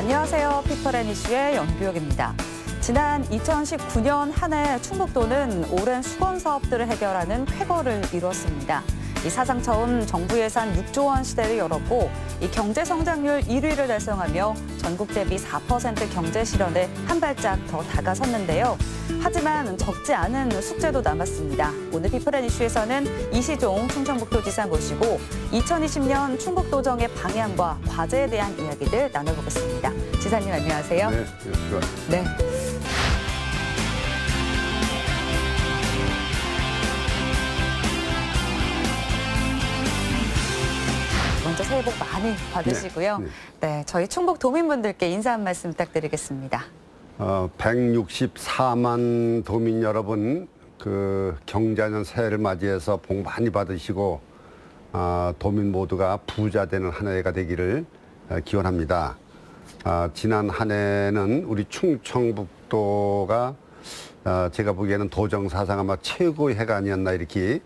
안녕하세요. 피플앤 이슈의 연규혁입니다. 지난 2019년 한 해 충북도는 오랜 수건 사업들을 해결하는 쾌거를 이뤘습니다. 이 사상 처음 정부 예산 6조 원 시대를 열었고 이 경제 성장률 1위를 달성하며 전국 대비 4% 경제 실현에 한 발짝 더 다가섰는데요. 하지만 적지 않은 숙제도 남았습니다. 오늘 피플앤 이슈에서는 이시종 충청북도지사 모시고 2020년 충북도정의 방향과 과제에 대한 이야기들 나눠보겠습니다. 지사님 안녕하세요. 네, 안녕하세요. 네. 먼저 새해 복 많이 받으시고요. 네, 저희 충북 도민분들께 인사 한 말씀 부탁드리겠습니다. 164만 도민 여러분, 경자년 새해를 맞이해서 복 많이 받으시고 도민 모두가 부자 되는 한 해가 되기를 기원합니다. 지난 한 해는 우리 충청북도가 제가 보기에는 도정 사상 아마 최고의 해가 아니었나 이렇게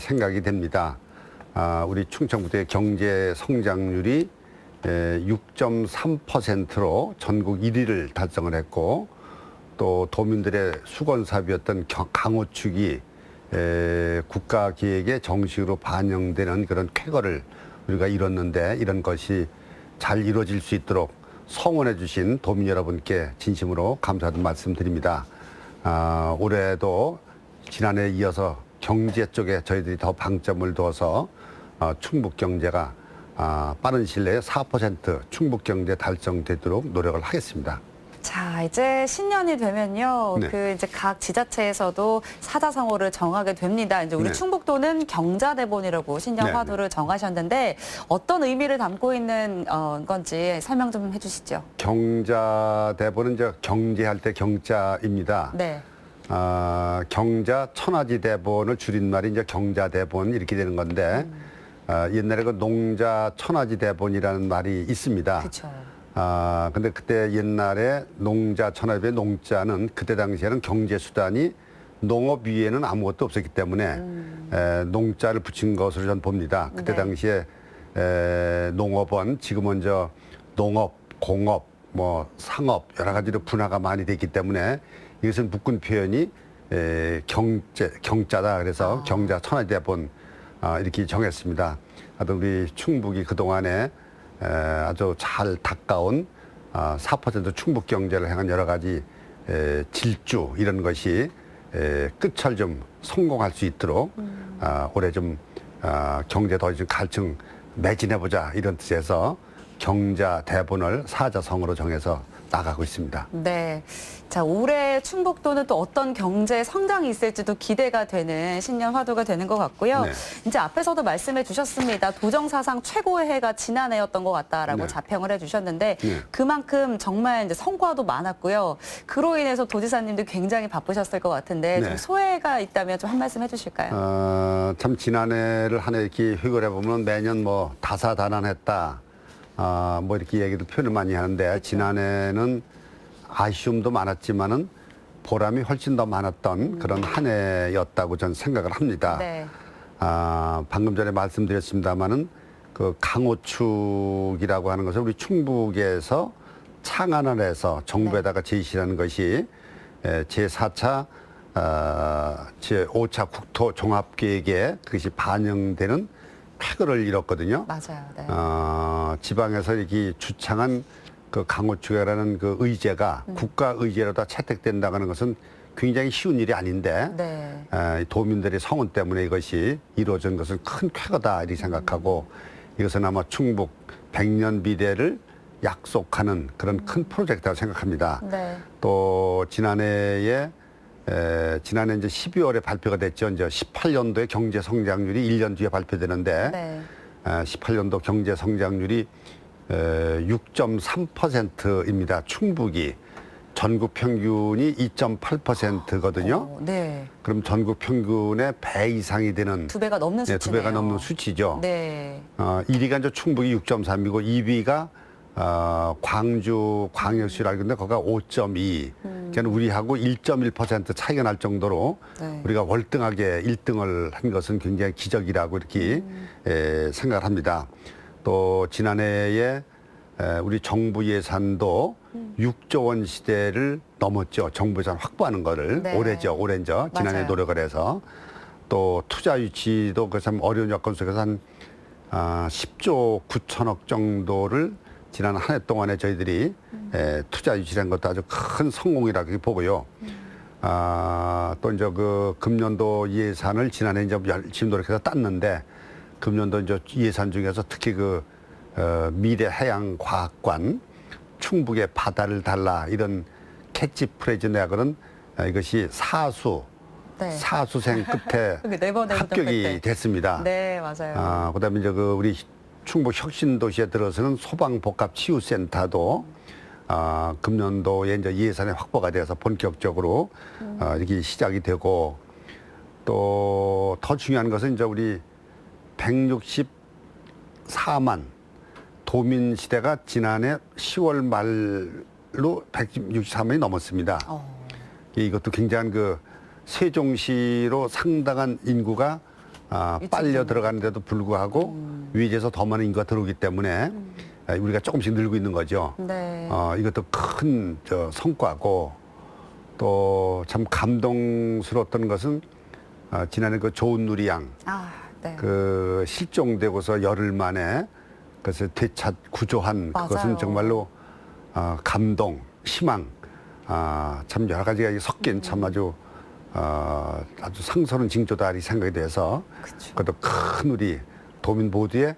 생각이 됩니다. 우리 충청북도의 경제 성장률이 6.3%로 전국 1위를 달성을 했고 또 도민들의 수건사업이었던 강호축이 국가 계획에 정식으로 반영되는 그런 쾌거를 우리가 이뤘는데 이런 것이 잘 이루어질 수 있도록 성원해 주신 도민 여러분께 진심으로 감사하는 말씀드립니다. 올해도 지난해에 이어서 경제 쪽에 저희들이 더 방점을 둬서 충북 경제가 빠른 시일 내에 4% 충북 경제 달성되도록 노력을 하겠습니다. 자, 이제 신년이 되면요. 네. 이제 각 지자체에서도 사자성어를 정하게 됩니다. 이제 우리 네. 충북도는 경자대본이라고 신년 네. 화두를 정하셨는데 어떤 의미를 담고 있는 건지 설명 좀 해주시죠. 경자대본은 이제 경제할 때 경자입니다. 네. 경자 천하지 대본을 줄임말이 이제 경자대본 이렇게 되는 건데 옛날에 그 농자 천하지 대본이라는 말이 있습니다. 그렇죠. 근데 그때 옛날에 농자 천하지의 농자는 그때 당시에는 경제 수단이 농업 위에는 아무것도 없었기 때문에 농자를 붙인 것으로 전 봅니다. 그때 네. 당시에 농업은 지금은 농업, 공업, 뭐 상업 여러 가지로 분화가 많이 됐기 때문에 이것은 묶은 표현이 경자다. 그래서 경자 천하지 대본 이렇게 정했습니다. 하여튼 우리 충북이 그동안에 아주 잘 닦아온 4% 충북 경제를 향한 여러 가지 질주 이런 것이 끝을 좀 성공할 수 있도록 올해 좀 경제 더 좀 갈증 매진해보자 이런 뜻에서 경자 대본을 사자성어로 정해서 나가고 있습니다. 네. 자, 올해 충북도는 또 어떤 경제 성장이 있을지도 기대가 되는 신년 화두가 되는 것 같고요. 네. 이제 앞에서도 말씀해 주셨습니다. 도정 사상 최고의 해가 지난해였던 것 같다라고 네. 자평을 해 주셨는데 네. 그만큼 정말 이제 성과도 많았고요. 그로 인해서 도지사님도 굉장히 바쁘셨을 것 같은데 네. 좀 소회가 있다면 좀 한 말씀 해주실까요? 참 지난해를 한 해 이렇게 회고해 보면 매년 뭐 다사다난했다. 뭐 이렇게 얘기도 표현을 많이 하는데 그렇죠. 지난해는 아쉬움도 많았지만은 보람이 훨씬 더 많았던 그런 한 해였다고 저는 생각을 합니다. 네. 방금 전에 말씀드렸습니다마는 그 강호축이라고 하는 것을 우리 충북에서 창안을 해서 정부에다가 제시하는 것이 제4차 제5차 국토 종합계획에 그것이 반영되는 쾌거를 이뤘거든요. 맞아요. 네. 지방에서 이렇게 주창한 그 강호축이라는 그 의제가 국가 의제로 다 채택된다는 것은 굉장히 쉬운 일이 아닌데 네. 도민들의 성원 때문에 이것이 이루어진 것은 큰 쾌거다 이렇게 생각하고 이것은 아마 충북 100년 미래를 약속하는 그런 큰 프로젝트라고 생각합니다. 네. 또 지난해 이제 12월에 발표가 됐죠. 이제 18년도의 경제 성장률이 1년 뒤에 발표되는데 네. 18년도 경제 성장률이 6.3%입니다. 충북이 전국 평균이 2.8%거든요. 네. 그럼 전국 평균의 배 이상이 되는 2배가 넘는 수치네요. 2배가 넘는 수치죠. 네. 1위가 이제 충북이 6.3이고 2위가 광주 광역시라고 하는데 거기가 5.2. 그러니까 우리하고 1.1% 차이가 날 정도로 네. 우리가 월등하게 1등을 한 것은 굉장히 기적이라고 이렇게 생각을 합니다. 또 지난해에 우리 정부 예산도 6조 원 시대를 넘었죠. 정부 예산 확보하는 거를 네. 올해죠. 지난해 맞아요. 노력을 해서 또 투자 유치도 그 참 어려운 여건 속에서 한 10조 9천억 정도를 지난 한 해 동안에 저희들이 투자 유치한 것도 아주 큰 성공이라고 보고요. 또 이제 그 금년도 예산을 지난해 이제 열심히 노력해서 땄는데 금년도 이제 예산 중에서 특히 그 미래 해양 과학관 충북의 바다를 달라 이런 캐치프레이즈 내거는 이것이 네. 사수생 끝에 네번 합격이 됐습니다. 네, 맞아요. 그다음에 이제 그 우리 충북 혁신도시에 들어서는 소방복합치유센터도 금년도에 이제 예산이 확보가 돼서 본격적으로 이게 시작이 되고 또 더 중요한 것은 이제 우리 164만 도민 시대가 지난해 10월 말로 164만이 넘었습니다. 이것도 굉장한 그 세종시로 상당한 인구가 빨려 들어가는데도 불구하고 위에서 더 많은 인구가 들어오기 때문에 우리가 조금씩 늘고 있는 거죠. 네. 이것도 큰 성과고 또 참 감동스러웠던 것은 지난해 그 좋은 누리양 네. 그 실종되고서 열흘 만에 그것을 되찾 구조한 맞아요. 그것은 정말로 감동, 희망, 참 여러 가지가 섞인 참 아주 상소는 징조다 이 생각이 돼서 그쵸. 그것도 큰 우리 도민 모두의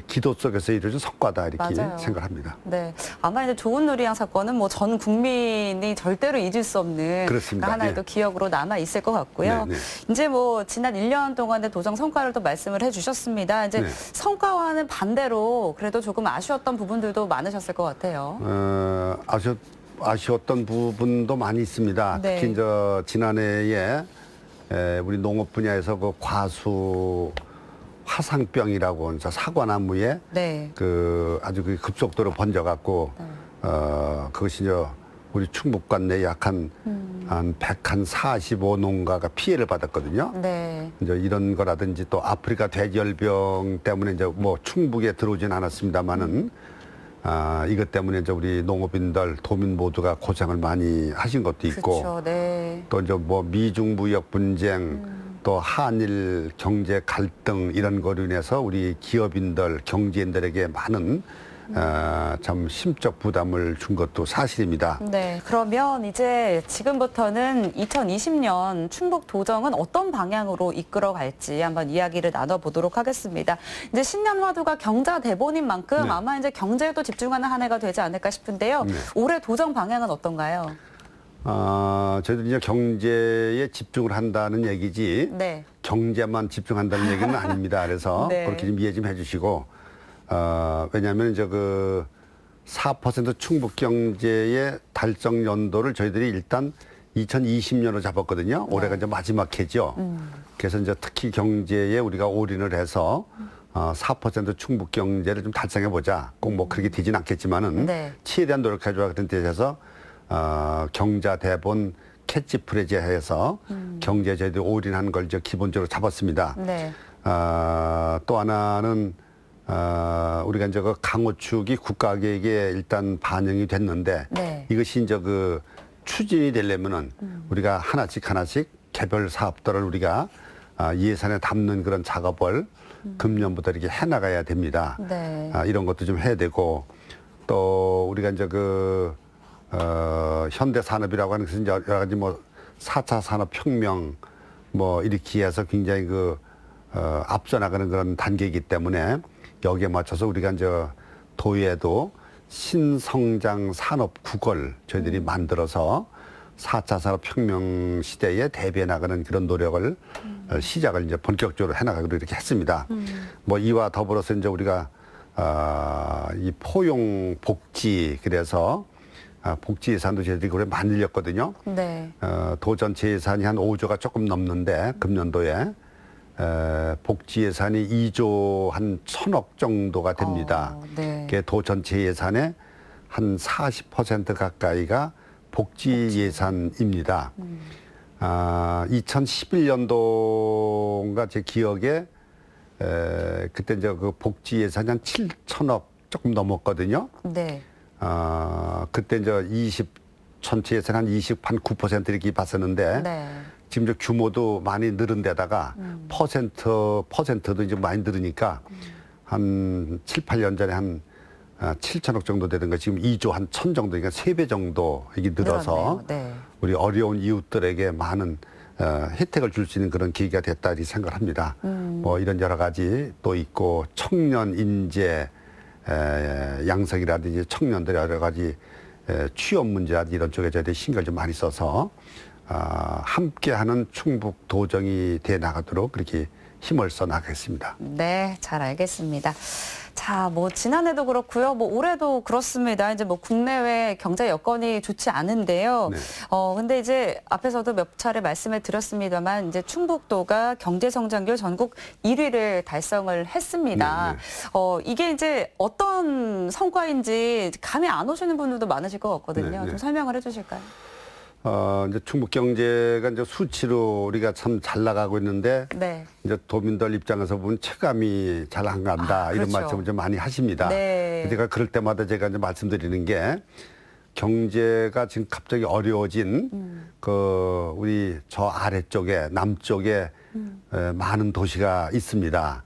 기도 속에서 이루어진 성과다 이렇게 맞아요. 생각합니다. 네, 아마 이제 좋은 누리양 사건은 뭐 전 국민이 절대로 잊을 수 없는 그렇습니다. 하나의 예. 또 기억으로 남아 있을 것 같고요. 네, 네. 이제 뭐 지난 1년 동안의 도정 성과를 또 말씀을 해주셨습니다. 이제 네. 성과와는 반대로 그래도 조금 아쉬웠던 부분들도 많으셨을 것 같아요. 아쉬웠던 부분도 많이 있습니다. 네. 특히 이제 지난해에 우리 농업 분야에서 그 과수 화상병이라고 이제 사과나무에 네. 그 아주 그 급속도로 번져갖고 그것이 이제 우리 충북관 내에 약 한 145 농가가 피해를 받았거든요. 네. 이제 이런 거라든지 또 아프리카 돼지열병 때문에 이제 뭐 충북에 들어오진 않았습니다만은 이것 때문에 이제 우리 농업인들 도민 모두가 고생을 많이 하신 것도 있고 그렇죠. 네. 또 이제 뭐 미중 무역 분쟁 또 한일 경제 갈등 이런 거로 인해서 우리 기업인들 경제인들에게 많은 참 심적 부담을 준 것도 사실입니다. 네, 그러면 이제 지금부터는 2020년 충북 도정은 어떤 방향으로 이끌어 갈지 한번 이야기를 나눠보도록 하겠습니다. 이제 신년 화두가 경자 대본인 만큼 네. 아마 이제 경제에도 집중하는 한 해가 되지 않을까 싶은데요. 네. 올해 도정 방향은 어떤가요? 저희들이 이제 경제에 집중을 한다는 얘기지 네. 경제만 집중한다는 얘기는 아닙니다. 그래서 네. 그렇게 좀 이해 좀 해주시고 왜냐하면 이제 그 4% 충북 경제의 달성 연도를 저희들이 일단 2020년으로 잡았거든요. 올해가 이제 마지막 해죠. 그래서 이제 특히 경제에 우리가 올인을 해서 4% 충북 경제를 좀 달성해 보자. 꼭 뭐 그렇게 되진 않겠지만은 네. 최대한 노력해줘야 그런 데에서 경자 대본 캐치프레이즈 해서 경제 저희들이 올인하는 걸 이제 기본적으로 잡았습니다. 네. 또 하나는 우리가 이제 그 강호축이 국가계획에 일단 반영이 됐는데 네. 이것이 이제 그 추진이 되려면은 우리가 하나씩 개별 사업들을 우리가 예산에 담는 그런 작업을 금년부터 이렇게 해나가야 됩니다. 네. 이런 것도 좀 해야 되고 또 우리가 이제 그 현대 산업이라고 하는 것은 여러 가지 뭐 4차 산업혁명 뭐 이렇게 해서 굉장히 그 앞서 나가는 그런 단계이기 때문에 여기에 맞춰서 우리가 이제 도에도 신성장 산업 국을 저희들이 만들어서 4차 산업혁명 시대에 대비해 나가는 그런 노력을 시작을 이제 본격적으로 해나가기로 이렇게 했습니다. 뭐 이와 더불어서 이제 우리가 이 포용 복지 그래서 복지 예산도 저희들이 그래 만들렸거든요. 네. 도 전체 예산이 한 5조가 조금 넘는데 금년도에 복지 예산이 2조 한 1,000억 정도가 됩니다. 네. 그게 도 전체 예산의 한 40% 가까이가 복지 예산입니다. 2011년도인가 제 기억에 그때 이제 그 복지 예산이 한 7,000억 조금 넘었거든요. 네. 그때 이제 전체 예산 한 29% 이렇게 봤었는데 네. 지금 저 규모도 많이 늘은 데다가 퍼센트도 이제 많이 늘으니까 한 7, 8년 전에 한 7천억 정도 되던 거 지금 2조 한 1천 정도, 그러니까 3배 정도 이게 늘어서 네. 우리 어려운 이웃들에게 많은 혜택을 줄 수 있는 그런 기회가 됐다 이렇게 생각합니다. 뭐 이런 여러 가지 또 있고 청년 인재 양성이라든지 청년들 여러 가지 취업 문제라든지 이런 쪽에 저희들이 신경을 좀 많이 써서 함께하는 충북 도정이 돼 나가도록 그렇게 힘을 써 나가겠습니다. 네, 잘 알겠습니다. 자, 뭐 지난해도 그렇고요. 뭐 올해도 그렇습니다. 이제 뭐 국내외 경제 여건이 좋지 않은데요. 네. 근데 이제 앞에서도 몇 차례 말씀을 드렸습니다만 이제 충북도가 경제 성장률 전국 1위를 달성을 했습니다. 네, 네. 이게 이제 어떤 성과인지 감이 안 오시는 분들도 많으실 것 같거든요. 네, 네. 좀 설명을 해주실까요? 이제 충북 경제가 이제 수치로 우리가 참 잘 나가고 있는데 네. 이제 도민들 입장에서 보면 체감이 잘 안 간다 이런 그렇죠. 말씀을 좀 많이 하십니다. 네. 제가 그럴 때마다 제가 이제 말씀드리는 게 경제가 지금 갑자기 어려워진 우리 저 아래쪽에 남쪽에 많은 도시가 있습니다.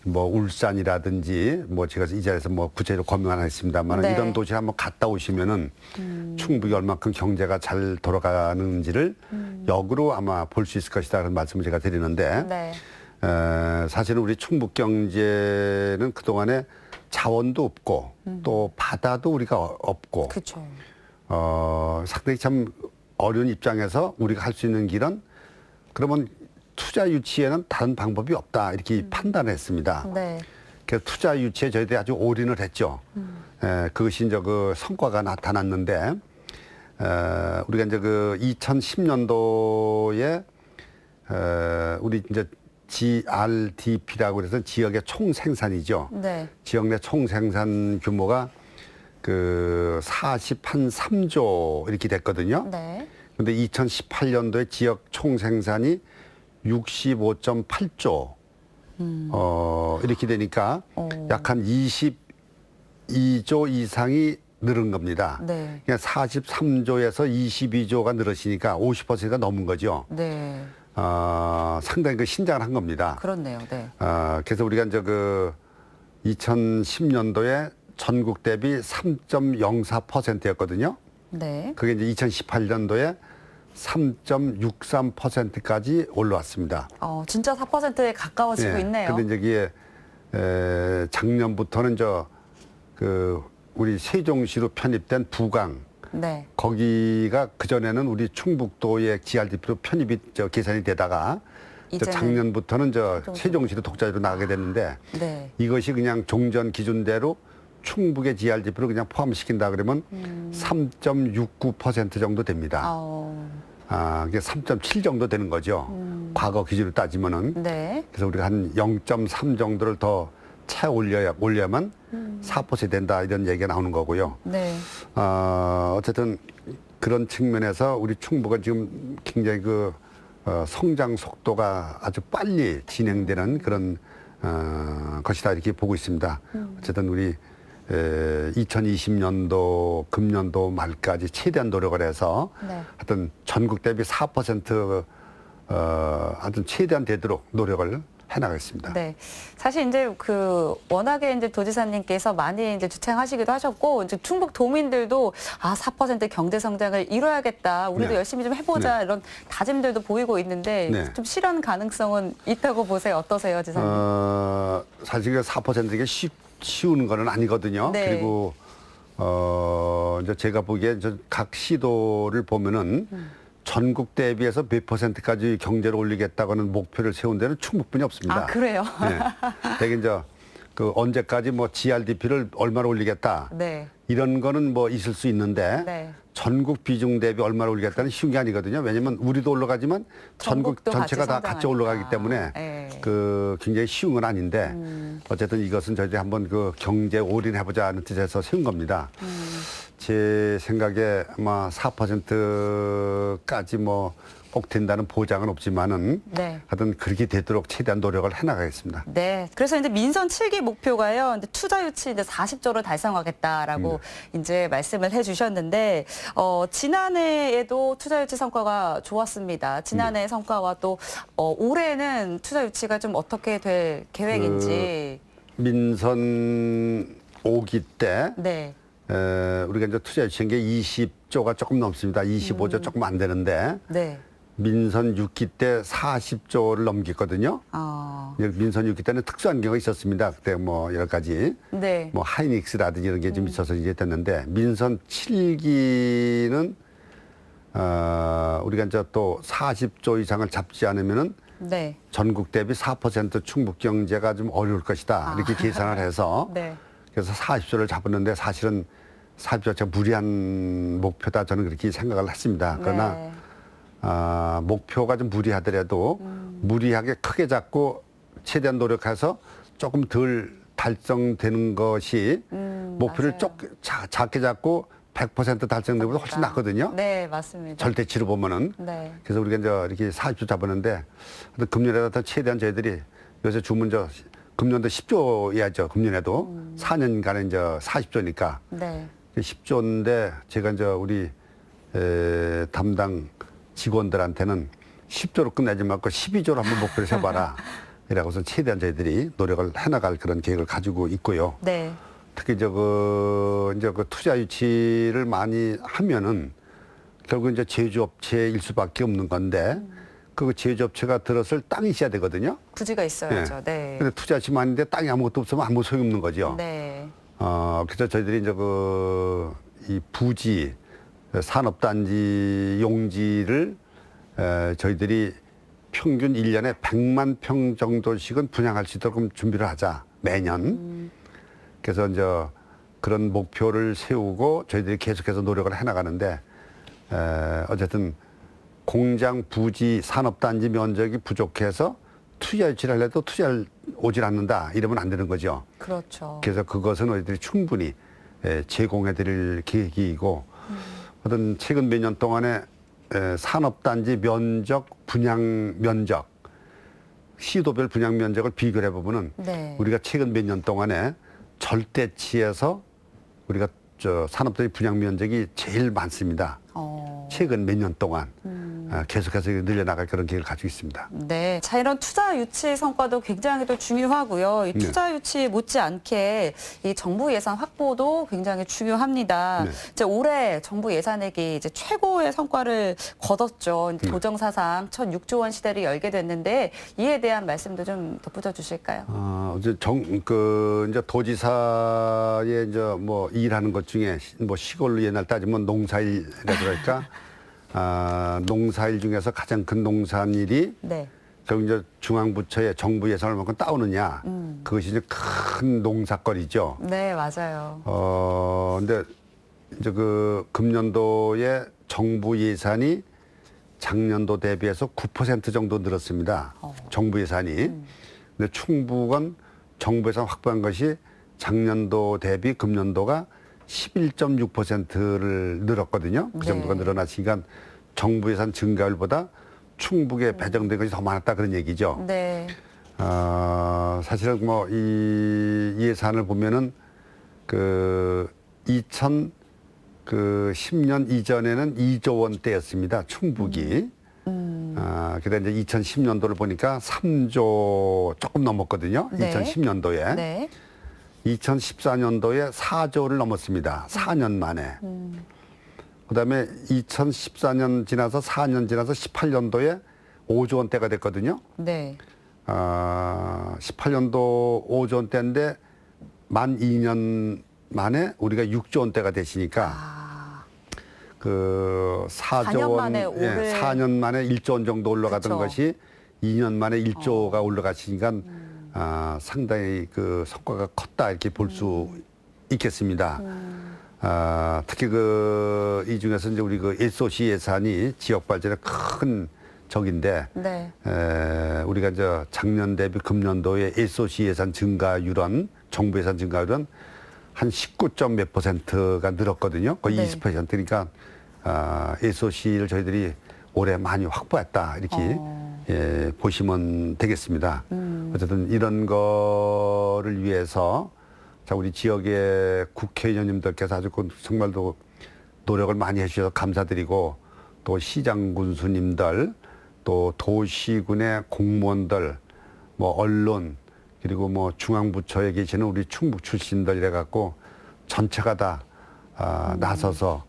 뭐 울산이라든지 뭐 제가 이 자리에서 뭐 구체적으로 검명 안 했습니다만 네. 이런 도시 한번 갔다 오시면은 충북이 얼마큼 경제가 잘 돌아가는지를 역으로 아마 볼 수 있을 것이다 그런 말씀을 제가 드리는데 네. 사실은 우리 충북 경제는 그동안에 자원도 없고 또 바다도 우리가 없고 그렇죠. 상당히 참 어려운 입장에서 우리가 할 수 있는 길은 그러면 투자 유치에는 다른 방법이 없다 이렇게 판단했습니다. 네. 그래서 투자 유치에 저희들이 아주 올인을 했죠. 그것이 이제 그 성과가 나타났는데 우리가 이제 그 2010년도에 우리 이제 GRDP라고 그래서 지역의 총생산이죠. 네. 지역 내 총생산 규모가 그 43조 이렇게 됐거든요. 네. 근데 2018년도에 지역 총생산이 65.8조 이렇게 되니까 약 한 22조 이상이 늘은 겁니다. 네. 그러니까 43조에서 22조가 늘으시니까 50%가 넘은 거죠. 네. 상당히 그 신장을 한 겁니다. 그렇네요. 네. 그래서 우리가 이제 그 2010년도에 전국 대비 3.04%였거든요. 네. 그게 이제 2018년도에 3.63%까지 올라왔습니다. 진짜 4%에 가까워지고 있네요. 근데 이제 작년부터는 우리 세종시로 편입된 부강 네. 거기가 그전에는 우리 충북도의 GRDP로 편입이 계산이 되다가 이제는 작년부터는 세종시로 독자적으로 나가게 됐는데 네. 이것이 그냥 종전 기준대로 충북의 GRDP로 그냥 포함시킨다 그러면 3.69% 정도 됩니다. 이게 3.7 정도 되는 거죠. 과거 기준으로 따지면은. 네. 그래서 우리가 한 0.3 정도를 더 채 올려야만 4% 된다 이런 얘기가 나오는 거고요. 네. 어쨌든 그런 측면에서 우리 충북은 지금 굉장히 성장 속도가 아주 빨리 진행되는 그런 것이다 이렇게 보고 있습니다. 어쨌든 우리 2020년도 금년도 말까지 최대한 노력을 해서 네. 하여튼 전국 대비 4% 하여튼 최대한 되도록 노력을 해나가겠습니다. 네. 사실 이제 워낙에 이제 도지사님께서 많이 이제 주창하시기도 하셨고, 이제 충북 도민들도 4% 경제 성장을 이뤄야겠다. 우리도 네. 열심히 좀 해보자. 네. 이런 다짐들도 보이고 있는데, 네. 좀 실현 가능성은 있다고 보세요. 어떠세요, 지사님? 사실 4%가 쉬운 거는 아니거든요. 네. 그리고 이제 제가 보기에 각 시도를 보면은 전국 대비해서 몇 %까지 경제를 올리겠다고는 목표를 세운 데는 충북뿐이 없습니다. 그래요? 네. 되게 이제 언제까지 뭐 GRDP를 얼마나 올리겠다. 네. 이런 거는 뭐 있을 수 있는데 네. 전국 비중 대비 얼마나 올리겠다는 쉬운 게 아니거든요. 왜냐면 우리도 올라가지만 전국 전국도 전체가 다 같이 성장하니까. 올라가기 때문에 네. 굉장히 쉬운 건 아닌데 어쨌든 이것은 저희들이 한번 경제 올인해보자 하는 뜻에서 세운 겁니다. 제 생각에 아마 4%까지 뭐 꼭 된다는 보장은 없지만은 네. 하여튼 그렇게 되도록 최대한 노력을 해나가겠습니다. 네. 그래서 이제 민선 7기 목표가요. 이제 투자 유치 이제 40조를 달성하겠다라고 이제 말씀을 해주셨는데, 지난해에도 투자 유치 성과가 좋았습니다. 지난해 성과와 또 올해는 투자 유치가 좀 어떻게 될 계획인지. 민선 5기 때 네. 우리가 이제 투자 유치한 게 20조가 조금 넘습니다. 25조 조금 안 되는데 네. 민선 6기 때 40조를 넘겼거든요. 민선 6기 때는 특수한 경우가 있었습니다. 그때 뭐 여러 가지 네. 뭐 하이닉스라든지 이런 게 좀 있어서 이제 됐는데 민선 7기는 우리가 이제 또 40조 이상을 잡지 않으면은 네. 전국 대비 4% 충북 경제가 좀 어려울 것이다. 이렇게 계산을 해서 네. 그래서 40조를 잡았는데 사실은 40조 자체가 무리한 목표다 저는 그렇게 생각을 했습니다. 그러나 네. 목표가 좀 무리하더라도 무리하게 크게 잡고 최대한 노력해서 조금 덜 달성되는 것이 목표를 맞아요. 작게 잡고 100% 달성되보다 훨씬 낫거든요. 네, 맞습니다. 절대치로 보면은. 네. 그래서 우리가 이제 이렇게 40조 잡았는데 금년에도 최대한 저희들이 요새 주문 금년도 10조야죠. 금년에도 4년간에 이제 40조니까 네. 10조인데 제가 이제 우리 담당 직원들한테는 10조로 끝내지 말고 12조로 한번 목표를 세봐라. 이라고서 최대한 저희들이 노력을 해나갈 그런 계획을 가지고 있고요. 네. 특히 이제 그 투자 유치를 많이 하면은 결국 이제 제조업체일 수밖에 없는 건데 그 제조업체가 들었을 땅이 있어야 되거든요. 부지가 있어야죠. 네. 근데 투자 유치만 하는데 땅이 아무것도 없으면 아무 소용 없는 거죠. 네. 그래서 저희들이 이제 이 부지 산업단지 용지를 저희들이 평균 1년에 100만 평 정도씩은 분양할 수 있도록 준비를 하자. 매년. 그래서 이제 그런 목표를 세우고 저희들이 계속해서 노력을 해나가는데 어쨌든 공장, 부지, 산업단지 면적이 부족해서 투자 유치를 하려도 투자를 오질 않는다. 이러면 안 되는 거죠. 그렇죠. 그래서 그것은 저희들이 충분히 제공해 드릴 계획이고 어떤 최근 몇 년 동안에 산업단지 면적, 분양 면적, 시도별 분양 면적을 비교를 해보면은 네. 우리가 최근 몇 년 동안에 절대치에서 우리가 산업단지 분양 면적이 제일 많습니다. 최근 몇 년 동안 계속해서 늘려나갈 그런 계획을 가지고 있습니다. 네. 자, 이런 투자 유치 성과도 굉장히 또 중요하고요. 이 투자 유치 못지않게 이 정부 예산 확보도 굉장히 중요합니다. 네. 이제 올해 정부 예산액이 이제 최고의 성과를 거뒀죠. 도정사상 1,006조 원 시대를 열게 됐는데 이에 대한 말씀도 좀 덧붙여 주실까요? 이제 이제 도지사의 이제 뭐 일하는 것 중에 뭐 시골로 옛날 따지면 농사일이라고 할까? 농사일 중에서 가장 큰 농산일이 네. 결국 이제 중앙부처의 정부 예산을 얼마큼 따오느냐. 그것이 이제 큰 농사거리죠. 네, 맞아요. 근데 이제 금년도에 정부 예산이 작년도 대비해서 9% 정도 늘었습니다. 정부 예산이. 근데 충북은 정부 예산 확보한 것이 작년도 대비 금년도가 11.6%를 늘었거든요. 그 정도가 늘어났으니까 정부 예산 증가율보다 충북에 배정된 것이 더 많았다 그런 얘기죠. 네. 사실은 뭐 이 예산을 보면은 2010년 이전에는 2조 원대였습니다. 충북이. 그다음 이제 2010년도를 보니까 3조 조금 넘었거든요. 네. 2010년도에. 네. 2014년도에 4조를 넘었습니다. 4년 만에. 그다음에 2014년 지나서 4년 지나서 18년도에 5조 원대가 됐거든요. 네. 18년도 5조 원대인데 만 2년 만에 우리가 6조 원대가 되시니까 4조 4년 원, 만에 4년 만에 1조 원 정도 올라가던 그쵸. 것이 2년 만에 1조가 올라가시니까 상당히 성과가 컸다 이렇게 볼 수 있겠습니다. 특히 이 중에서 이제 우리 SOC 예산이 지역 발전에 큰 적인데 네. 우리가 이제 작년 대비 금년도에 SOC 예산 증가율은 정부 예산 증가율은 한 19점 몇 %가 늘었거든요. 거의 네. 20%. 그러니까 SOC를 저희들이 올해 많이 확보했다. 이렇게 예, 보시면 되겠습니다. 어쨌든 이런 거를 위해서 자, 우리 지역의 국회의원님들께서 아주 정말도 노력을 많이 해주셔서 감사드리고 또 시장 군수님들 또 도시군의 공무원들 뭐 언론 그리고 뭐 중앙부처에 계시는 우리 충북 출신들 이래갖고 전체가 다 나서서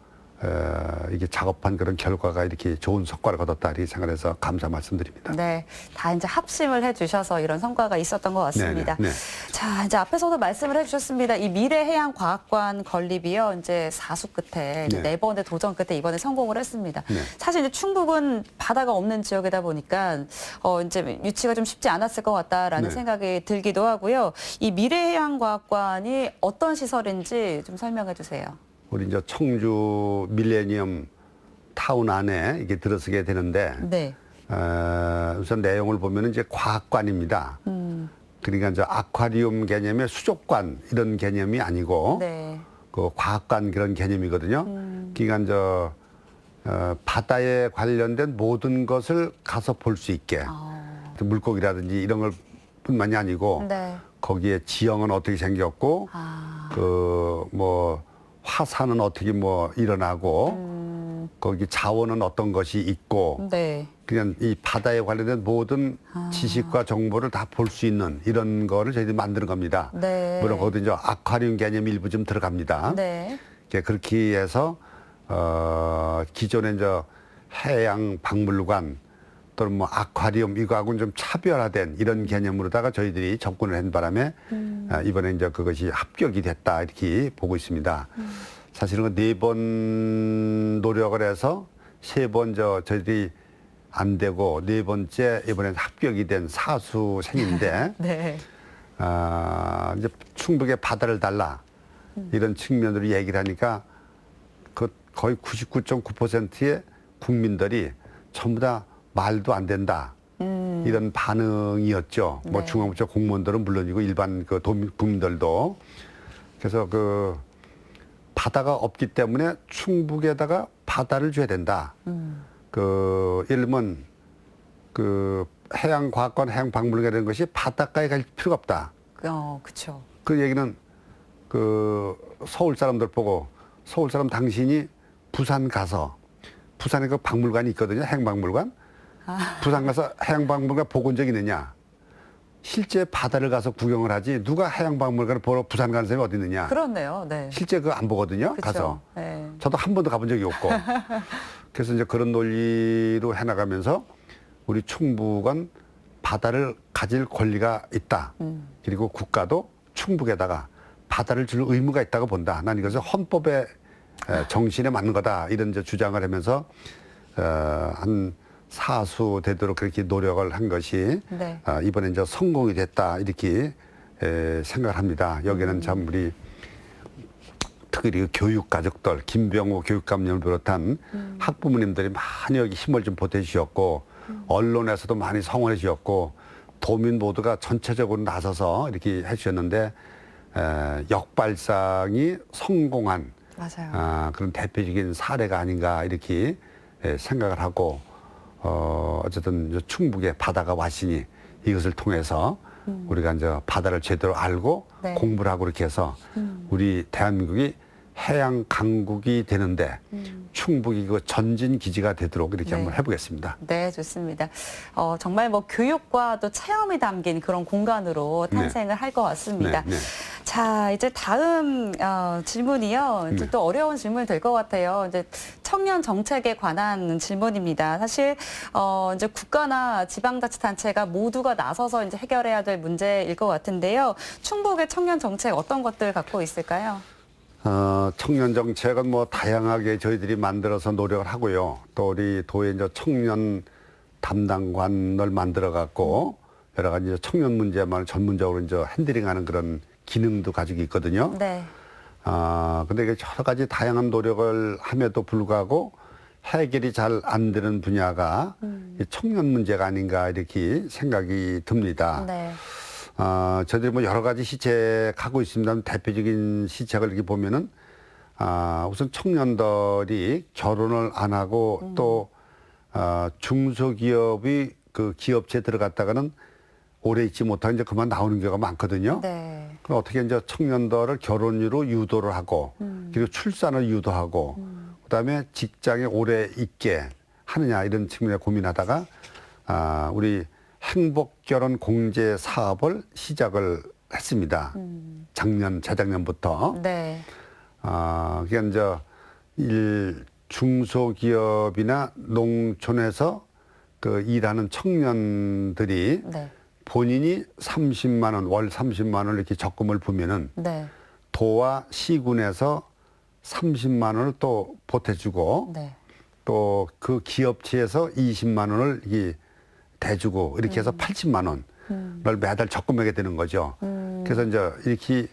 이게 작업한 그런 결과가 이렇게 좋은 성과를 거뒀다 이렇게 생각해서 감사 말씀드립니다. 네, 다 이제 합심을 해주셔서 이런 성과가 있었던 것 같습니다. 네. 자, 이제 앞에서도 말씀을 해주셨습니다. 이 미래해양과학관 건립이요, 이제 4수 끝에 네. 4번의 도전 끝에 이번에 성공을 했습니다. 네. 사실 이제 충북은 바다가 없는 지역이다 보니까 이제 유치가 좀 쉽지 않았을 것 같다라는 네. 생각이 들기도 하고요. 이 미래해양과학관이 어떤 시설인지 좀 설명해 주세요. 우리 이제 청주 밀레니엄 타운 안에 이게 들어서게 되는데 네. 우선 내용을 보면 이제 과학관입니다. 그러니까 이제 아쿠아리움 개념의 수족관 이런 개념이 아니고 네. 그 과학관 그런 개념이거든요. 그러니까 이제 바다에 관련된 모든 것을 가서 볼 수 있게 물고기라든지 이런 걸 뿐만이 아니고 네. 거기에 지형은 어떻게 생겼고 그 뭐 화산은 어떻게 뭐 일어나고 거기 자원은 어떤 것이 있고 네. 그냥 이 바다에 관련된 모든 지식과 정보를 다 볼 수 있는 이런 거를 저희들이 만드는 겁니다. 네. 물론 거기도 이제 아쿠아리움 개념 일부 좀 들어갑니다. 네. 그렇게 해서 기존의 이제 해양 박물관 또는 뭐 아쿠아리움 이거하고는 좀 차별화된 이런 개념으로다가 저희들이 접근을 한 바람에 이번에 이제 그것이 합격이 됐다 이렇게 보고 있습니다. 사실은 4번 노력을 해서 3번 저희들이 안 되고 4번째 이번에 합격이 된 사수생인데 네. 이제 충북의 바다를 달라 이런 측면으로 얘기를 하니까 그 거의 99.9%의 국민들이 전부 다 말도 안 된다. 이런 반응이었죠. 뭐 네. 중앙부처 공무원들은 물론이고 일반 그 국민들도. 그래서 그 바다가 없기 때문에 충북에다가 바다를 줘야 된다. 그 예를 들면 그 해양과학관, 해양박물관 이런 것이 바닷가에 갈 필요가 없다. 그렇죠. 그 얘기는 그 서울 사람들 보고 서울 사람 당신이 부산 가서 부산에 그 박물관이 있거든요. 해양박물관. 부산 가서 해양박물관 보고 온 적 있느냐? 실제 바다를 가서 구경을 하지 누가 해양박물관을 보러 부산 가는 사람이 어디 있느냐? 그렇네요. 네. 실제 그거 안 보거든요. 그쵸. 가서. 네. 저도 한 번도 가본 적이 없고. 그래서 이제 그런 논리로 해나가면서 우리 충북은 바다를 가질 권리가 있다. 그리고 국가도 충북에다가 바다를 줄 의무가 있다고 본다. 난 이것은 헌법의 정신에 맞는 거다. 이런 이제 주장을 하면서 한 사수 되도록 그렇게 노력을 한 것이 네. 이번에 이제 성공이 됐다. 이렇게 생각을 합니다. 여기는 참 우리 특히 교육 가족들, 김병호 교육감님을 비롯한 학부모님들이 많이 여기 힘을 좀 보태주셨고 언론에서도 많이 성원해 주셨고 도민 모두가 전체적으로 나서서 이렇게 해주셨는데 역발상이 성공한 맞아요. 그런 대표적인 사례가 아닌가 이렇게 생각을 하고 어쨌든 이제 충북의 바다가 왔으니 이것을 통해서 우리가 이제 바다를 제대로 알고 네. 공부를 하고 이렇게 해서 우리 대한민국이 해양 강국이 되는데 충북이 그 전진 기지가 되도록 이렇게 네. 한번 해보겠습니다. 네, 좋습니다. 정말 뭐 교육과 또 체험이 담긴 그런 공간으로 탄생을 할 것 같습니다. 네, 네. 자, 이제 다음 질문이요. 이제 네. 또 어려운 질문이 될 것 같아요. 이제 청년 정책에 관한 질문입니다. 사실 이제 국가나 지방자치단체가 모두가 나서서 이제 해결해야 될 문제일 것 같은데요. 충북의 청년 정책 어떤 것들 갖고 있을까요? 청년 정책은 뭐 다양하게 저희들이 만들어서 노력을 하고요. 또 우리 도에 이제 청년 담당관을 만들어 갖고 여러 가지 이제 청년 문제만 전문적으로 이제 핸들링하는 그런 기능도 가지고 있거든요. 네. 근데 이게 여러 가지 다양한 노력을 함에도 불구하고 해결이 잘 안 되는 분야가 이 청년 문제가 아닌가 이렇게 생각이 듭니다. 네. 저희들이 뭐 여러 가지 시책하고 있습니다만 대표적인 시책을 이렇게 보면은 우선 청년들이 결혼을 안 하고 또 중소기업이 그 기업체에 들어갔다가는 오래 있지 못하고 이제 그만 나오는 경우가 많거든요. 네. 그럼 어떻게 이제 청년들을 결혼으로 유도를 하고 그리고 출산을 유도하고 그다음에 직장에 오래 있게 하느냐 이런 측면에 고민하다가 우리 행복결혼 공제 사업을 시작을 했습니다. 재작년부터. 네. 그게 이제 중소기업이나 농촌에서 그 일하는 청년들이 네. 본인이 30만 원, 월 30만 원을 이렇게 적금을 부면은 네. 도와 시군에서 30만 원을 또 보태주고 네. 또 그 기업체에서 20만 원을 이게 대주고 이렇게 해서 80만 원을 매달 적금하게 되는 거죠. 그래서 이제 이렇게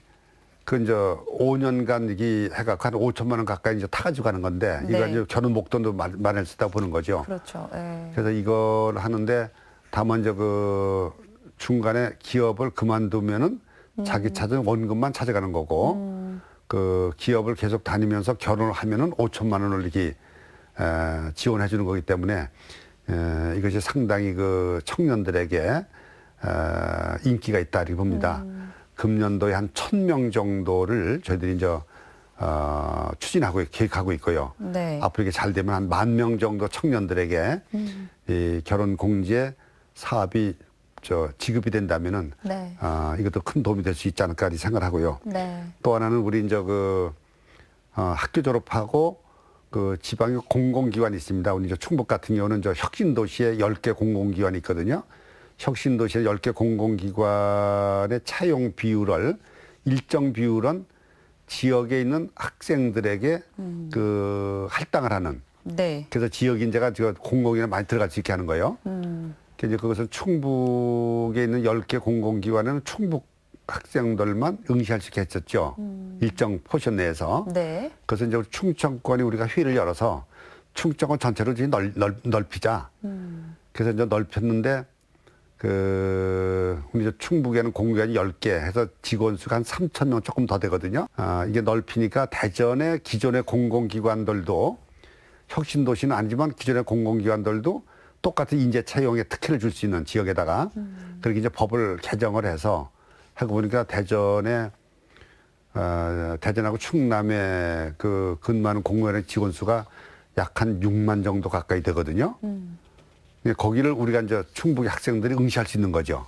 그 이제 5년간 이게 해갖고 한 5천만 원 가까이 이제 타가지고 가는 건데 이거 네. 이제 결혼 목돈도 마련할 수 있다고 보는 거죠. 그렇죠. 예. 그래서 이걸 하는데 다만 이제 그 중간에 기업을 그만두면은 자기 찾은 원금만 찾아가는 거고 그 기업을 계속 다니면서 결혼을 하면은 5천만 원을 이렇게 지원해 주는 거기 때문에 이것이 상당히 그 청년들에게 인기가 있다 이렇게 봅니다. 금년도에 한 1,000명 정도를 저희들이 이제 추진하고 계획하고 있고요. 네. 앞으로 이게 잘 되면 한 10,000명 정도 청년들에게 이 결혼 공제 사업이 지급이 된다면은 네. 이것도 큰 도움이 될 수 있지 않을까 이렇게 생각하고요. 네. 또 하나는 우리 이제 그 학교 졸업하고 그 지방의 공공기관이 있습니다. 우리 이제 충북 같은 경우는 저 혁신도시에 10개 공공기관이 있거든요. 혁신도시의 10개 공공기관의 차용 비율을 일정 비율은 지역에 있는 학생들에게 그 할당을 하는. 네. 그래서 지역 인재가 저 공공기관에 많이 들어갈 수 있게 하는 거예요. 그래서 이제 그것을 충북에 있는 10개 공공기관에는 충북 학생들만 응시할 수 있게 했었죠. 일정 포션 내에서. 네. 그래서 이제 충청권이 우리가 회의를 열어서 충청권 전체로 이제 넓히자. 그래서 이제 넓혔는데 우리 이제 충북에는 공공기관이 10개 해서 직원 수가 한 3,000명 조금 더 되거든요. 이게 넓히니까 대전의 기존의 공공기관들도 혁신도시는 아니지만 기존의 공공기관들도 똑같은 인재 채용에 특혜를 줄 수 있는 지역에다가 그렇게 이제 법을 개정을 해서 하고 보니까 대전하고 충남에 그 근무하는 공무원의 직원 수가 약 한 6만 정도 가까이 되거든요. 거기를 우리가 이제 충북의 학생들이 응시할 수 있는 거죠.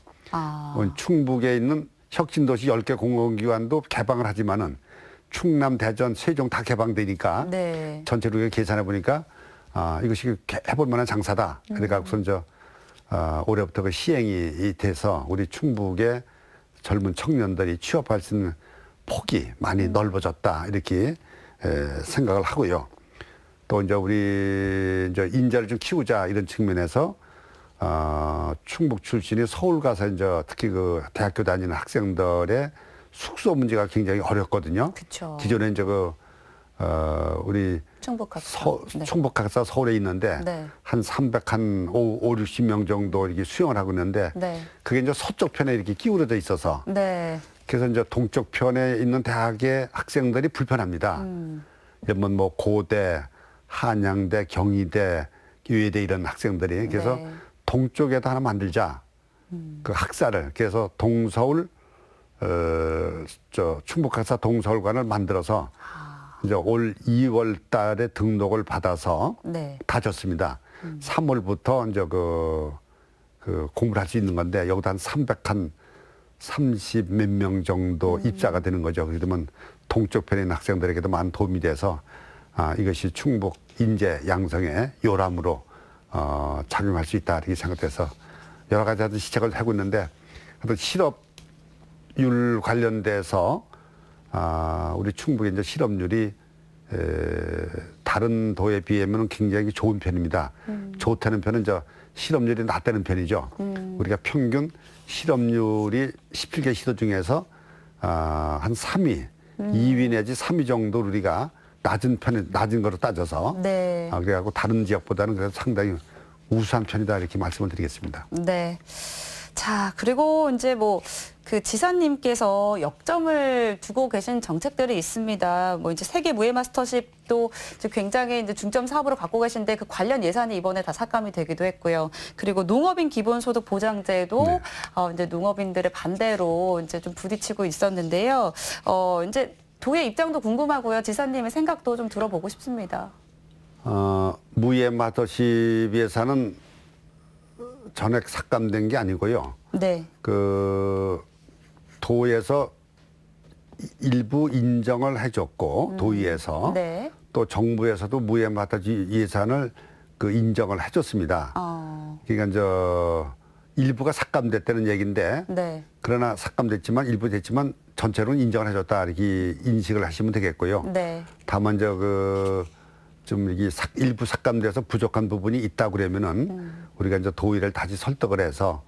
충북에 있는 혁신도시 10개 공공기관도 개방을 하지만은 충남, 대전, 세종 다 개방되니까 네. 전체로 우리가 계산해 보니까 이것이 해볼 만한 장사다. 그래갖고서 이제 올해부터 그 시행이 돼서 우리 충북의 젊은 청년들이 취업할 수 있는 폭이 많이 넓어졌다. 이렇게 생각을 하고요. 또 이제 우리 이제 인재를 좀 키우자 이런 측면에서 충북 출신이 서울 가서 이제 특히 그 대학교 다니는 학생들의 숙소 문제가 굉장히 어렵거든요. 그렇죠. 기존에 이제 우리 충북학사. 네. 충북학사 서울에 있는데 네. 한 60명 정도 이렇게 수용을 하고 있는데 네. 그게 이제 서쪽 편에 이렇게 기울어져 있어서 네. 그래서 이제 동쪽 편에 있는 대학의 학생들이 불편합니다. 예를 뭐 고대, 한양대, 경희대, 의대 이런 학생들이 그래서 네. 동쪽에도 하나 만들자. 그 학사를 그래서 동서울 충북학사 동서울관을 만들어서 이제 올 2월 달에 등록을 받아서 네. 다졌습니다. 3월부터 이제 그 공부를 할 수 있는 건데 여기다 한 30 몇 명 정도 입사가 되는 거죠. 그러면 동쪽 편에 있는 학생들에게도 많은 도움이 돼서 이것이 충북 인재 양성의 요람으로 작용할 수 있다 이렇게 생각돼서 여러 가지 시책을 하고 있는데 실업률 관련돼서 우리 충북의 이제 실업률이 다른 도에 비하면 굉장히 좋은 편입니다. 좋다는 편은 이제 실업률이 낮다는 편이죠. 우리가 평균 실업률이 17개 시도 중에서 한 3위, 2위 내지 3위 정도 우리가 낮은 거로 따져서 네. 그래갖고 다른 지역보다는 그래도 상당히 우수한 편이다 이렇게 말씀을 드리겠습니다. 네. 자, 그리고 이제 뭐 그 지사님께서 역점을 두고 계신 정책들이 있습니다. 뭐 이제 세계 무예 마스터십도 이제 굉장히 이제 중점 사업으로 갖고 계신데 그 관련 예산이 이번에 다 삭감이 되기도 했고요. 그리고 농업인 기본소득 보장제도 네. 이제 농업인들의 반대로 이제 좀 부딪히고 있었는데요. 이제 도의 입장도 궁금하고요. 지사님의 생각도 좀 들어보고 싶습니다. 무예 마더십 예산은 전액 삭감된 게 아니고요. 네. 그 도에서 일부 인정을 해줬고 도의에서 네. 또 정부에서도 무예 마더십 예산을 그 인정을 해줬습니다. 그러니까 일부가 삭감됐다는 얘기인데 네. 그러나 삭감됐지만 일부 됐지만 전체로는 인정을 해줬다 이렇게 인식을 하시면 되겠고요. 네. 다만 좀 이게 일부 삭감돼서 부족한 부분이 있다 그러면은 우리가 이제 도의를 다시 설득을 해서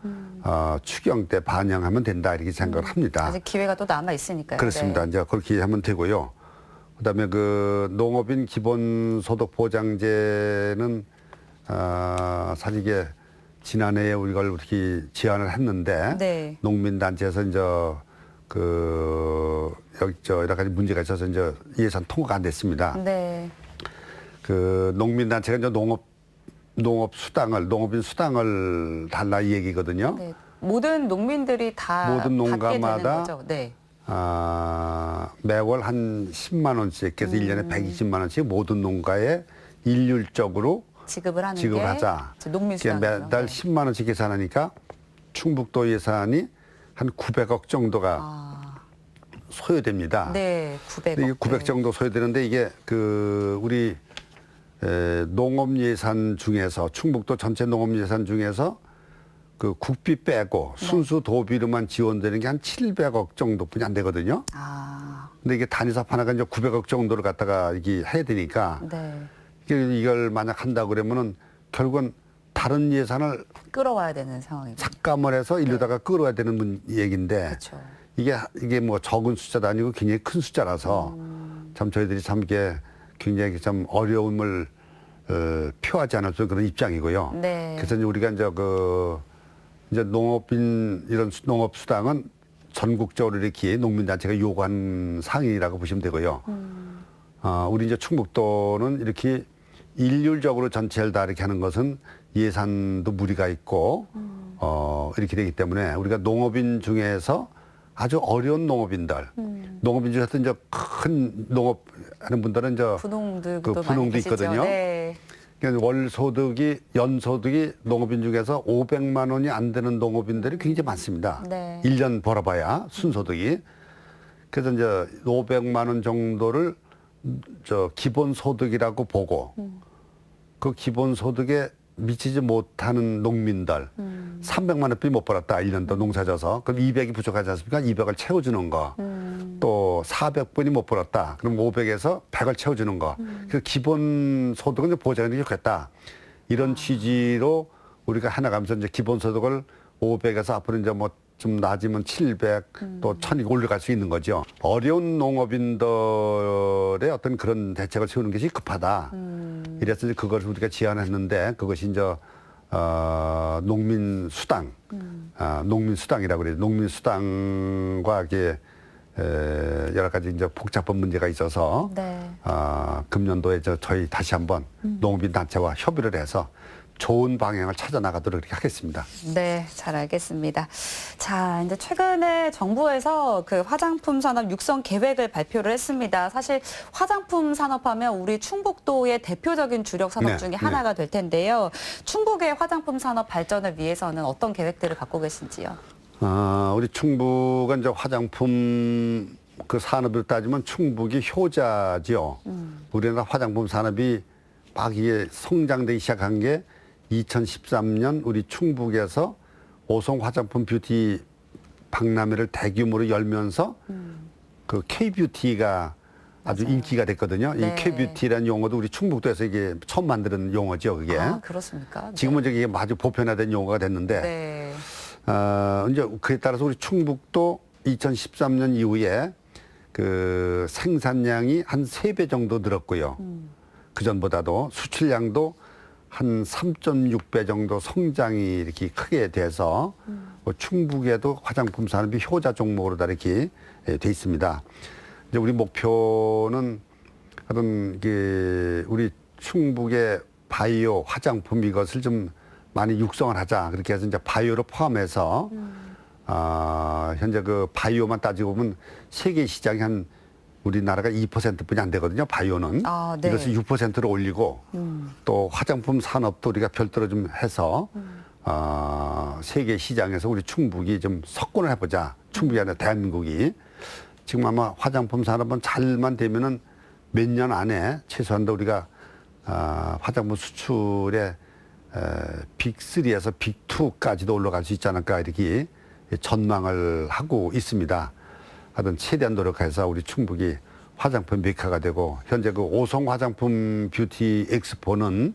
추경 때 반영하면 된다 이렇게 생각을 합니다. 아직 기회가 또 남아 있으니까요. 그렇습니다. 네. 이제 그렇게 하면 되고요. 그다음에 그 농업인 기본소득 보장제는 사실 이게 지난해에 우리가 이렇게 제안을 했는데 네. 농민단체에서 이제 여기 여러 가지 문제가 있어서 이제 예산 통과가 안 됐습니다. 네. 그 농민단체가 이제 농업인 수당을 달라 이 얘기거든요. 네. 모든 농민들이 다 모든 받게 농가마다 되는 거죠. 네. 매월 한 10만 원씩 해서 1년에 120만 원씩 모든 농가에 일률적으로 지급을 하는 지급을 게 하자. 농민 수당이죠. 매달 10만 원씩 계산하니까 충북도 예산이 한 900억 정도가 소요됩니다. 네, 900억. 이게 900 정도 소요되는데 이게 우리 농업 예산 중에서 충북도 전체 농업 예산 중에서 그 국비 빼고 순수 도비로만 지원되는 게 한 700억 정도뿐이 안 되거든요. 근데 이게 단위사업 하나가 이제 900억 정도를 갖다가 이게 해야 되니까 네. 이걸 만약 한다 그러면은 결국은 다른 예산을 끌어와야 되는 상황이죠. 삭감을 해서 일로다가 끌어야 되는 얘기인데 그렇죠. 이게 뭐 적은 숫자도 아니고 굉장히 큰 숫자라서 참 저희들이 참 이게 굉장히 좀 어려움을 표하지 않을 수 없는 그런 입장이고요. 네. 그래서 이제 우리가 이제 농업인 이런 농업 수당은 전국적으로 이렇게 농민단체가 요구한 상이라고 보시면 되고요. 우리 이제 충북도는 이렇게 일률적으로 전체를 다 이렇게 하는 것은 예산도 무리가 있고 이렇게 되기 때문에 우리가 농업인 중에서 아주 어려운 농업인들, 농업인 중에서 이제 큰 농업하는 분들은 이제 분홍들도 그 많이 분홍도 계시죠. 있거든요. 네. 그러니까 연소득이 농업인 중에서 500만 원이 안 되는 농업인들이 굉장히 많습니다. 네. 1년 벌어봐야 순소득이. 그래서 이제 500만 원 정도를 기본소득이라고 보고 그 기본소득에 미치지 못하는 농민들 300만 원밖에 못 벌었다. 1년 더 농사져서. 그럼 200이 부족하지 않습니까? 200을 채워주는 거. 또 400분이 못 벌었다. 그럼 500에서 100을 채워주는 거. 그 기본소득은 보장이 좋겠다. 이런 취지로 우리가 해나가면서 이제 기본소득을 500에서 앞으로 이제 뭐 좀 낮으면 700, 또 1000이 올라갈 수 있는 거죠. 어려운 농업인들의 어떤 그런 대책을 세우는 것이 급하다. 이래서 이제 그것을 우리가 제안했는데 그것이 이제 농민 수당, 농민 수당이라고 그래요. 농민 수당과 이게 여러 가지 이제 복잡한 문제가 있어서 네. 금년도에 저희 다시 한번 농업인 단체와 협의를 해서 좋은 방향을 찾아 나가도록 이렇게 하겠습니다. 네, 잘 알겠습니다. 자, 이제 최근에 정부에서 그 화장품 산업 육성 계획을 발표를 했습니다. 사실 화장품 산업하면 우리 충북도의 대표적인 주력 산업 네, 중에 하나가 될 텐데요. 충북의 화장품 산업 발전을 위해서는 어떤 계획들을 갖고 계신지요? 우리 충북은 이제 화장품 그 산업으로 따지면 충북이 효자지요. 우리나라 화장품 산업이 막 이게 성장되기 시작한 게 2013년 우리 충북에서 오송 화장품 뷰티 박람회를 대규모로 열면서 그 K-뷰티가 아주 맞아요. 인기가 됐거든요. 네. 이 K-뷰티라는 용어도 우리 충북도에서 이게 처음 만드는 용어죠, 그게. 그렇습니까? 네. 지금은 이게 아주 보편화된 용어가 됐는데, 네. 이제 그에 따라서 우리 충북도 2013년 이후에 그 생산량이 한 3배 정도 늘었고요. 그전보다도 수출량도 한 3.6배 정도 성장이 이렇게 크게 돼서 충북에도 화장품 산업이 효자 종목으로 다 이렇게 돼 있습니다. 이제 우리 목표는 하여튼 우리 충북의 바이오 화장품 이것을 좀 많이 육성을 하자. 그렇게 해서 이제 바이오를 포함해서 현재 그 바이오만 따지고 보면 세계 시장이 한 우리나라가 2%뿐이 안 되거든요. 바이오는. 네. 이것을 6%로 올리고 또 화장품 산업도 우리가 별도로 좀 해서 세계 시장에서 우리 충북이 좀 석권을 해보자. 충북이 아니라 대한민국이. 지금 아마 화장품 산업은 잘만 되면은 몇 년 안에 최소한도 우리가 화장품 수출의 빅3에서 빅2까지도 올라갈 수 있지 않을까 이렇게 전망을 하고 있습니다. 하여튼 최대한 노력해서 우리 충북이 화장품 메카가 되고 현재 그 오송 화장품 뷰티 엑스포는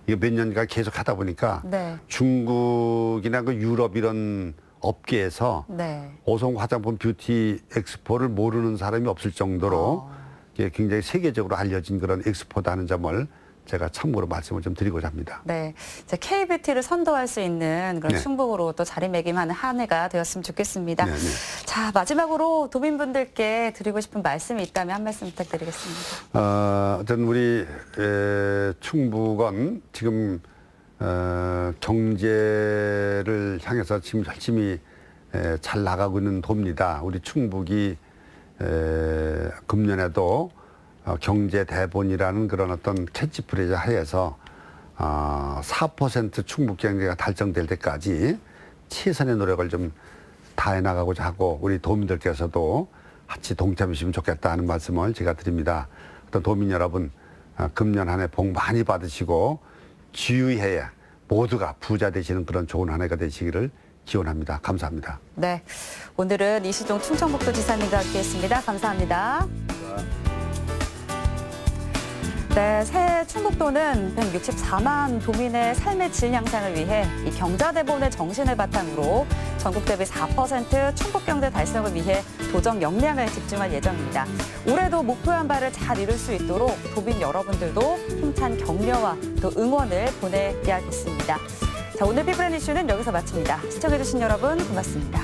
이거 몇 년간 계속 하다 보니까 네. 중국이나 그 유럽 이런 업계에서 네. 오송 화장품 뷰티 엑스포를 모르는 사람이 없을 정도로 이게 굉장히 세계적으로 알려진 그런 엑스포다 하는 점을 제가 참고로 말씀을 좀 드리고자 합니다. 네, 이제 K뷰티를 선도할 수 있는 그런 네. 충북으로 또 자리매김하는 한 해가 되었으면 좋겠습니다. 네, 네. 자, 마지막으로 도민분들께 드리고 싶은 말씀이 있다면 한 말씀 부탁드리겠습니다. 어떤 우리 충북은 지금 경제를 향해서 지금 열심히 잘 나가고 있는 도입니다. 우리 충북이 금년에도 경제 대본이라는 그런 어떤 캐치프레이즈 하에서 4% 충북 경제가 달성될 때까지 최선의 노력을 좀 다해 나가고자 하고 우리 도민들께서도 같이 동참해 주시면 좋겠다 하는 말씀을 제가 드립니다. 어떤 도민 여러분 금년 한 해 복 많이 받으시고 지유해에 모두가 부자 되시는 그런 좋은 한 해가 되시기를 기원합니다. 감사합니다. 네, 오늘은 이시종 충청북도지사님과 함께했습니다. 감사합니다. 네, 새해 충북도는 164만 도민의 삶의 질 향상을 위해 이 경자대본의 정신을 바탕으로 전국 대비 4% 충북경제 달성을 위해 도정 역량을 집중할 예정입니다. 올해도 목표한 바를 잘 이룰 수 있도록 도민 여러분들도 힘찬 격려와 또 응원을 보내야겠습니다. 자, 오늘 피플랜 이슈는 여기서 마칩니다. 시청해주신 여러분 고맙습니다.